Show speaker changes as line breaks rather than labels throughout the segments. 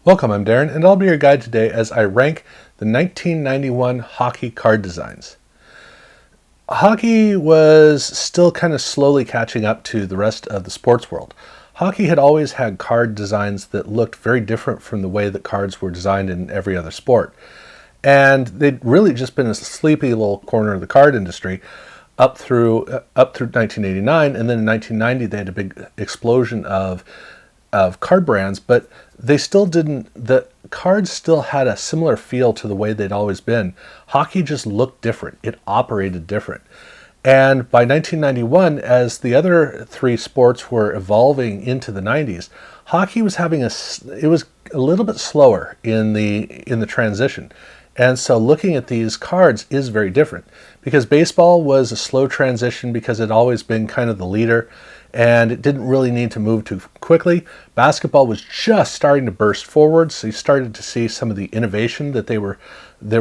Welcome, I'm Darren, and I'll be your guide today as I rank the 1991 hockey card designs. Hockey was still kind of slowly catching up to the rest of the sports world. Hockey had always had card designs that looked very different from the way that cards were designed in every other sport. And they'd really just been a sleepy little corner of the card industry up through 1989, and then in 1990 they had a big explosion of card brands, but they still didn't, the cards still had a similar feel to the way they'd always been. Hockey just looked different. It operated different. And by 1991, as the other three sports were evolving into the 90s, hockey was it was a little bit slower in the transition. And so looking at these cards is very different, because baseball was a slow transition because it had always been kind of the leader and it didn't really need to move too quickly. Basketball was just starting to burst forward, so you started to see some of the innovation that they were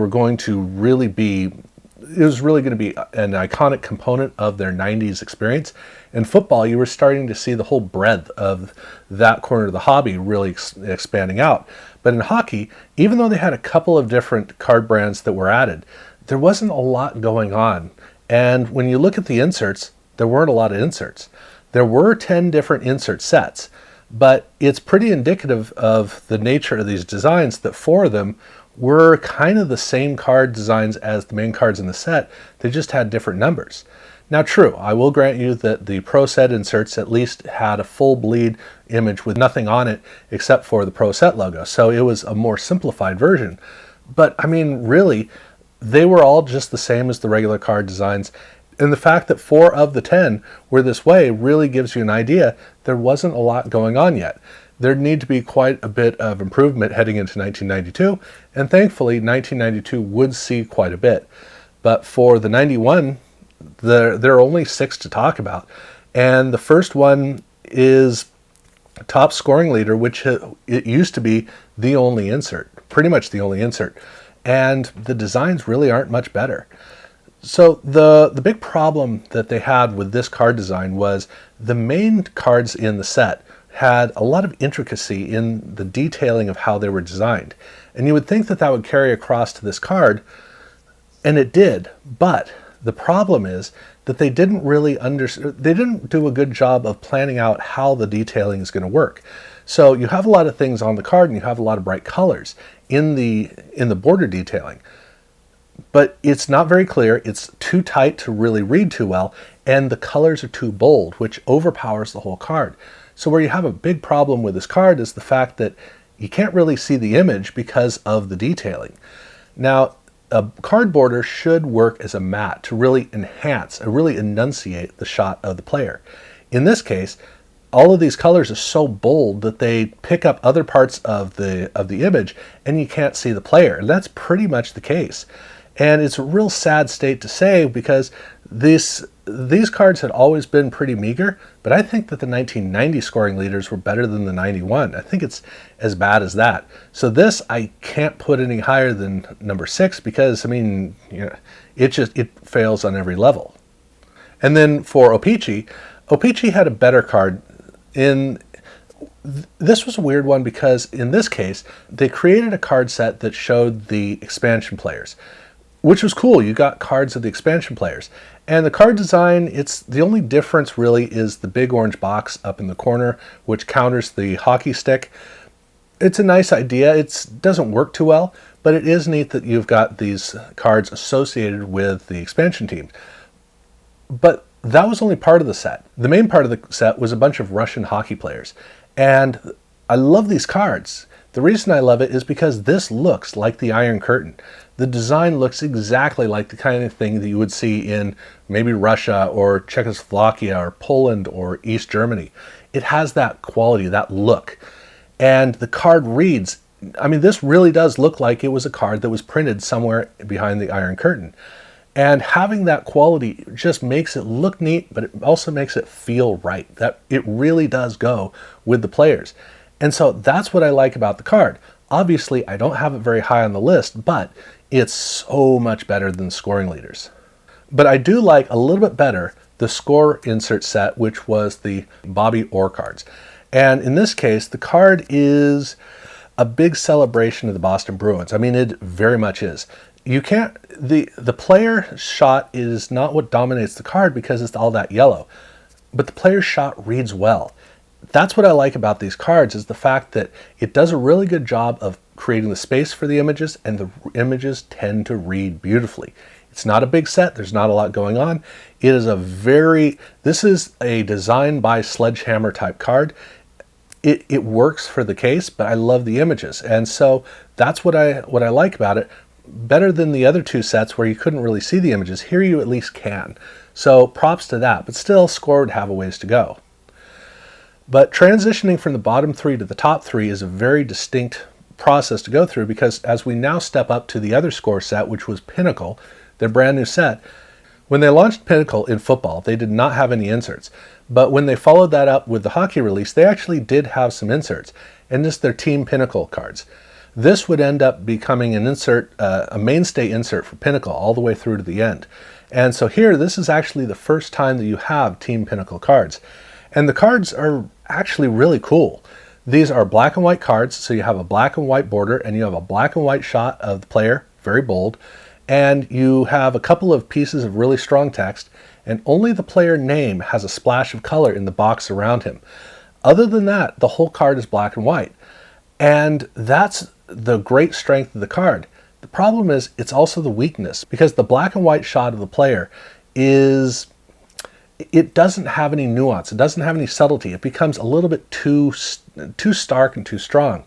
going to really be. It was really going to be an iconic component of their 90s experience. In football, you were starting to see the whole breadth of that corner of the hobby really expanding out. But in hockey, even though they had a couple of different card brands that were added, there wasn't a lot going on. And when you look at the inserts, there weren't a lot of inserts. There were 10 different insert sets, but it's pretty indicative of the nature of these designs that 4 of them were kind of the same card designs as the main cards in the set. They just had different numbers. Now, true, I will grant you that the Pro Set inserts at least had a full bleed image with nothing on it except for the Pro Set logo, so it was a more simplified version. But I mean, really, they were all just the same as the regular card designs. And the fact that 4 of the 10 were this way really gives you an idea there wasn't a lot going on yet. There'd need to be quite a bit of improvement heading into 1992, and thankfully 1992 would see quite a bit. But for the 91, there are only 6 to talk about. And the first one is Top Scoring Leader, which it used to be the only insert, pretty much the only insert. And the designs really aren't much better. So the big problem that they had with this card design was the main cards in the set had a lot of intricacy in the detailing of how they were designed. And you would think that that would carry across to this card, and it did. But the problem is that they didn't really they didn't do a good job of planning out how the detailing is going to work. So you have a lot of things on the card and you have a lot of bright colors in the border detailing. But it's not very clear, it's too tight to really read too well, and the colors are too bold, which overpowers the whole card. So where you have a big problem with this card is the fact that you can't really see the image because of the detailing. Now, a card border should work as a mat to really enhance, really enunciate the shot of the player. In this case, all of these colors are so bold that they pick up other parts of the image and you can't see the player. And that's pretty much the case. And it's a real sad state to say, because these cards had always been pretty meager, but I think that the 1990 scoring leaders were better than the 91. I think it's as bad as that. So this I can't put any higher than number 6, because I mean, you know, it fails on every level. And then for O-Pee-Chee had a better card. This was a weird one, because in this case they created a card set that showed the expansion players, which was cool. You got cards of the expansion players. And the card design, the only difference really is the big orange box up in the corner, which counters the hockey stick. It's a nice idea. It doesn't work too well, but it is neat that you've got these cards associated with the expansion team. But that was only part of the set. The main part of the set was a bunch of Russian hockey players. And I love these cards. The reason I love it is because this looks like the Iron Curtain. The design looks exactly like the kind of thing that you would see in maybe Russia or Czechoslovakia or Poland or East Germany. It has that quality, that look. And the card reads, I mean, this really does look like it was a card that was printed somewhere behind the Iron Curtain. And having that quality just makes it look neat, but it also makes it feel right. That it really does go with the players. And so that's what I like about the card. Obviously, I don't have it very high on the list, but it's so much better than scoring leaders. But I do like a little bit better the score insert set, which was the Bobby Orr cards. And in this case, the card is a big celebration of the Boston Bruins. I mean, it very much is. You can't, the player shot is not what dominates the card because it's all that yellow, but the player's shot reads well. That's what I like about these cards, is the fact that it does a really good job of creating the space for the images, and the images tend to read beautifully. It's not a big set. There's not a lot going on. It is this is a design by Sledgehammer type card. It works for the case, but I love the images. And so that's what I like about it. Better than the other two sets where you couldn't really see the images. Here you at least can. So props to that, but still Score would have a ways to go. But transitioning from the bottom three to the top three is a very distinct process to go through, because as we now step up to the other Score set, which was Pinnacle, their brand new set, when they launched Pinnacle in football, they did not have any inserts. But when they followed that up with the hockey release, they actually did have some inserts, and just their Team Pinnacle cards. This would end up becoming an insert, a mainstay insert for Pinnacle all the way through to the end. And so here, this is actually the first time that you have Team Pinnacle cards. And the cards are actually really cool. These are black and white cards, so you have a black and white border, and you have a black and white shot of the player, very bold, and you have a couple of pieces of really strong text, and only the player name has a splash of color in the box around him. Other than that, the whole card is black and white. And that's the great strength of the card. The problem is it's also the weakness, because the black and white shot of the player it doesn't have any nuance. It doesn't have any subtlety. It becomes a little bit too stark and too strong.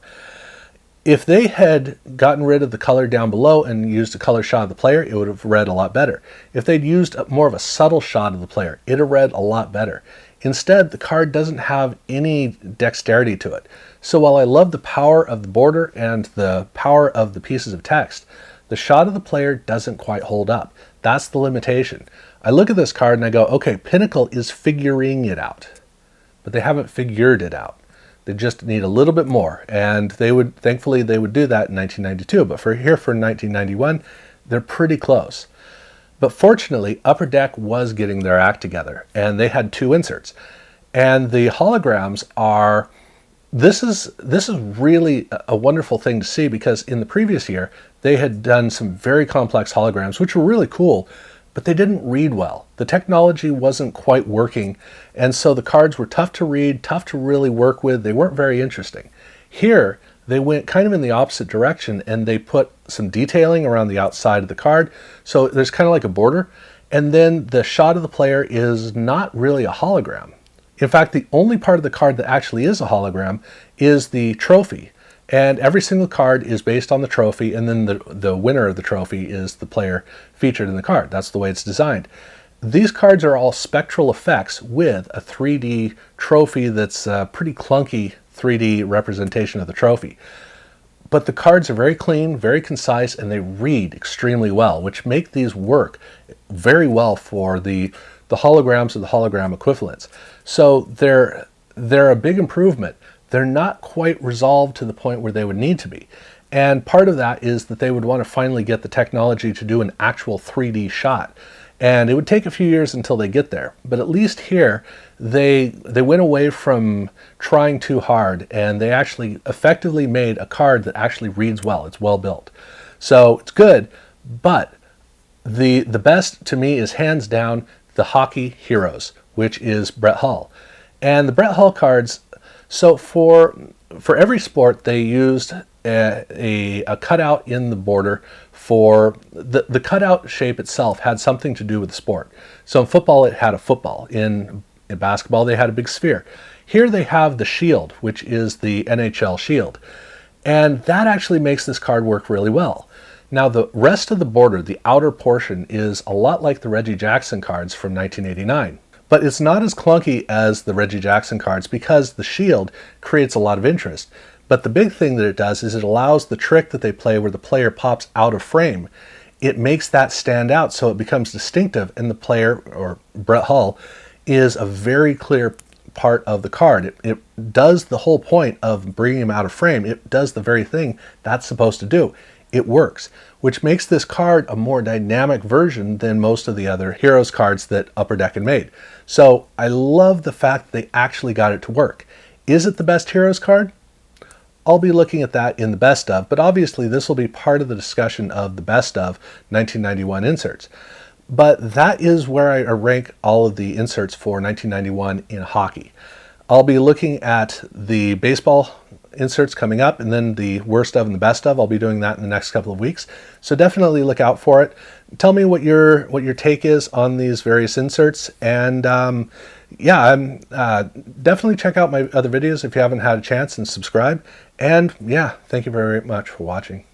If they had gotten rid of the color down below and used a color shot of the player, it would have read a lot better. If they'd used more of a subtle shot of the player, it'd have read a lot better. Instead, the card doesn't have any dexterity to it. So while I love the power of the border and the power of the pieces of text, the shot of the player doesn't quite hold up. That's the limitation. I look at this card and I go, okay, Pinnacle is figuring it out, but they haven't figured it out. They just need a little bit more, and thankfully they would do that in 1992, but for 1991, they're pretty close. But fortunately, Upper Deck was getting their act together, and they had two inserts. And the holograms are, this is really a wonderful thing to see, because in the previous year, they had done some very complex holograms, which were really cool, but they didn't read well. The technology wasn't quite working, and so the cards were tough to read, tough to really work with. They weren't very interesting. Here, they went kind of in the opposite direction, and they put some detailing around the outside of the card, so there's kind of like a border, and then the shot of the player is not really a hologram. In fact, the only part of the card that actually is a hologram is the trophy. And every single card is based on the trophy, and then the winner of the trophy is the player featured in the card. That's the way it's designed. These cards are all spectral effects with a 3D trophy that's a pretty clunky 3D representation of the trophy. But the cards are very clean, very concise, and they read extremely well, which make these work very well for the holograms or the hologram equivalents. So they're a big improvement. They're not quite resolved to the point where they would need to be. And part of that is that they would want to finally get the technology to do an actual 3D shot. And it would take a few years until they get there. But at least here, they went away from trying too hard, and they actually effectively made a card that actually reads well. It's well built. So it's good, but the best to me is hands down the Hockey Heroes, which is Brett Hull. And the Brett Hull cards, so for every sport, they used a cutout in the border. For the cutout shape itself had something to do with the sport. So in football, it had a football. In basketball, they had a big sphere. Here they have the shield, which is the NHL shield. And that actually makes this card work really well. Now, the rest of the border, the outer portion, is a lot like the Reggie Jackson cards from 1989. But it's not as clunky as the Reggie Jackson cards because the shield creates a lot of interest. But the big thing that it does is it allows the trick that they play where the player pops out of frame. It makes that stand out so it becomes distinctive, and the player, or Brett Hull, is a very clear part of the card. It does the whole point of bringing him out of frame. It does the very thing that's supposed to do. It works, which makes this card a more dynamic version than most of the other Heroes cards that Upper Deck had made. So I love the fact that they actually got it to work. Is it the best Heroes card? I'll be looking at that in the best of, but obviously this will be part of the discussion of the best of 1991 inserts. But that is where I rank all of the inserts for 1991 in hockey. I'll be looking at the baseball inserts coming up, and then the worst of and the best of. I'll be doing that in the next couple of weeks, so definitely look out for it. Tell me what your take is on these various inserts, and yeah, definitely check out my other videos if you haven't had a chance, and subscribe. And yeah, thank you very much for watching.